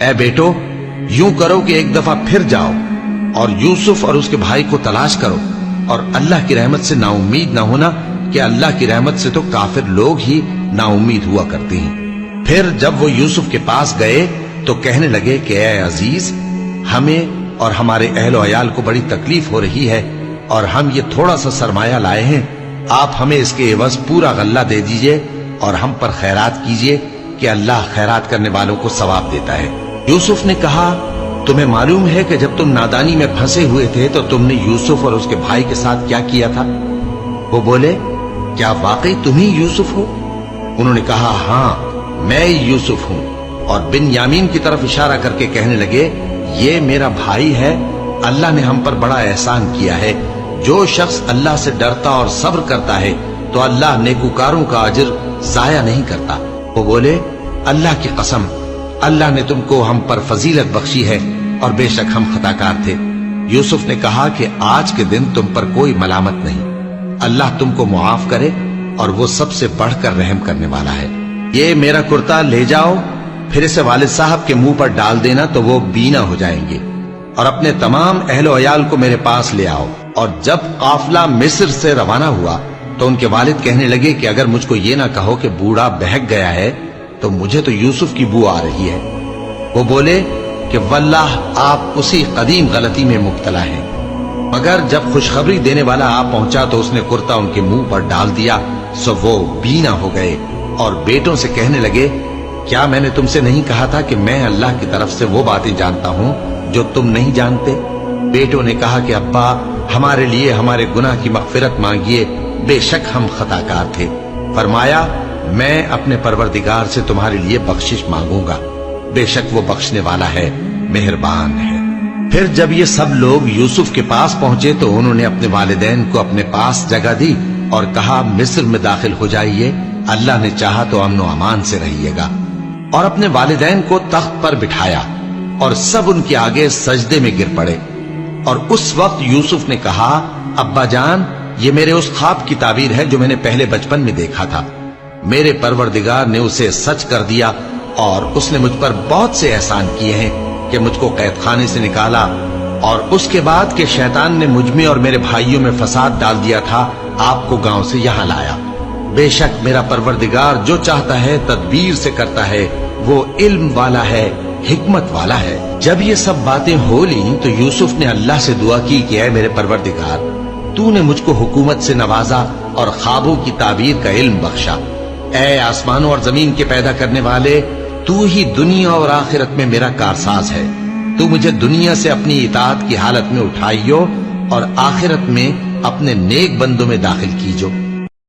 اے بیٹو، یوں کرو کہ ایک دفعہ پھر جاؤ اور یوسف اور اس کے بھائی کو تلاش کرو، اور اللہ کی رحمت سے نا امید نہ ہونا کہ اللہ کی رحمت سے تو کافر لوگ ہی نا امید ہوا کرتے ہیں۔ پھر جب وہ یوسف کے پاس گئے تو کہنے لگے کہ اے عزیز، ہمیں اور ہمارے اہل و عیال کو بڑی تکلیف ہو رہی ہے، اور ہم یہ تھوڑا سا سرمایہ لائے ہیں، آپ ہمیں اس کے عوض پورا غلہ دے دیجئے اور ہم پر خیرات کیجئے کہ اللہ خیرات کرنے والوں کو ثواب دیتا ہے۔ یوسف نے کہا، تمہیں معلوم ہے کہ جب تم نادانی میں پھنسے ہوئے تھے تو تم نے یوسف اور اس کے بھائی کے ساتھ کیا کیا تھا؟ وہ بولے، کیا واقعی تم ہی یوسف ہو؟ انہوں نے کہا، ہاں میں یوسف ہوں، اور بن یامین کی طرف اشارہ کر کے کہنے لگے، یہ میرا بھائی ہے، اللہ نے ہم پر بڑا احسان کیا ہے۔ جو شخص اللہ سے ڈرتا اور صبر کرتا ہے تو اللہ نیکوکاروں کا اجر ضائع نہیں کرتا۔ وہ بولے، اللہ کی قسم، اللہ نے تم کو ہم پر فضیلت بخشی ہے، اور بے شک ہم خطاکار تھے۔ یوسف نے کہا کہ آج کے دن تم پر کوئی ملامت نہیں، اللہ تم کو معاف کرے، اور وہ سب سے بڑھ کر رحم کرنے والا ہے۔ یہ میرا کرتا لے جاؤ، پھر اسے والد صاحب کے منہ پر ڈال دینا تو وہ بینا ہو جائیں گے، اور اپنے تمام اہل و عیال کو میرے پاس لے آؤ۔ اور جب قافلہ مصر سے روانہ ہوا تو ان کے والد کہنے لگے کہ اگر مجھ کو یہ نہ کہو کہ بوڑھا بہک گیا ہے تو مجھے تو یوسف کی بو آ رہی ہے۔ وہ بولے کہ واللہ آپ اسی قدیم غلطی میں مبتلا ہیں۔ مگر جب خوشخبری دینے والا آ پہنچا تو اس نے کرتا ان کے منہ پر ڈال دیا، سو وہ بینا ہو گئے، اور بیٹوں سے کہنے لگے، کیا میں نے تم سے نہیں کہا تھا کہ میں اللہ کی طرف سے وہ باتیں جانتا ہوں جو تم نہیں جانتے؟ بیٹوں نے کہا کہ ابا، ہمارے لیے ہمارے گناہ کی مغفرت مانگیے، بے شک ہم خطاکار تھے۔ فرمایا، میں اپنے پروردگار سے تمہارے لیے بخشش مانگوں گا، بے شک وہ بخشنے والا ہے، مہربان ہے۔ پھر جب یہ سب لوگ یوسف کے پاس پہنچے تو انہوں نے اپنے والدین کو اپنے پاس جگہ دی اور کہا، مصر میں داخل ہو جائیے، اللہ نے چاہا تو امن و امان سے رہیے گا۔ اور اپنے والدین کو تخت پر بٹھایا، اور سب ان کے آگے سجدے میں گر پڑے۔ اور اس وقت یوسف نے کہا، ابا جان، یہ میرے اس خواب کی تعبیر ہے جو میں نے پہلے بچپن میں دیکھا تھا۔ میرے پروردگار نے اسے سچ کر دیا، اور اس نے مجھ پر بہت سے احسان کیے ہیں کہ مجھ کو قید خانے سے نکالا، اور اس کے بعد کہ شیطان نے مجھ میں اور میرے بھائیوں میں فساد ڈال دیا تھا، آپ کو گاؤں سے یہاں لایا۔ بے شک میرا پروردگار جو چاہتا ہے تدبیر سے کرتا ہے، وہ علم والا ہے، حکمت والا ہے۔ جب یہ سب باتیں ہو لیں تو یوسف نے اللہ سے دعا کی کہ اے میرے پروردگار، تو نے مجھ کو حکومت سے نوازا اور خوابوں کی تعبیر کا علم بخشا۔ اے آسمانوں اور زمین کے پیدا کرنے والے، تو ہی دنیا اور آخرت میں میرا کارساز ہے۔ تو مجھے دنیا سے اپنی اطاعت کی حالت میں اٹھائیو، اور آخرت میں اپنے نیک بندوں میں داخل کیجو۔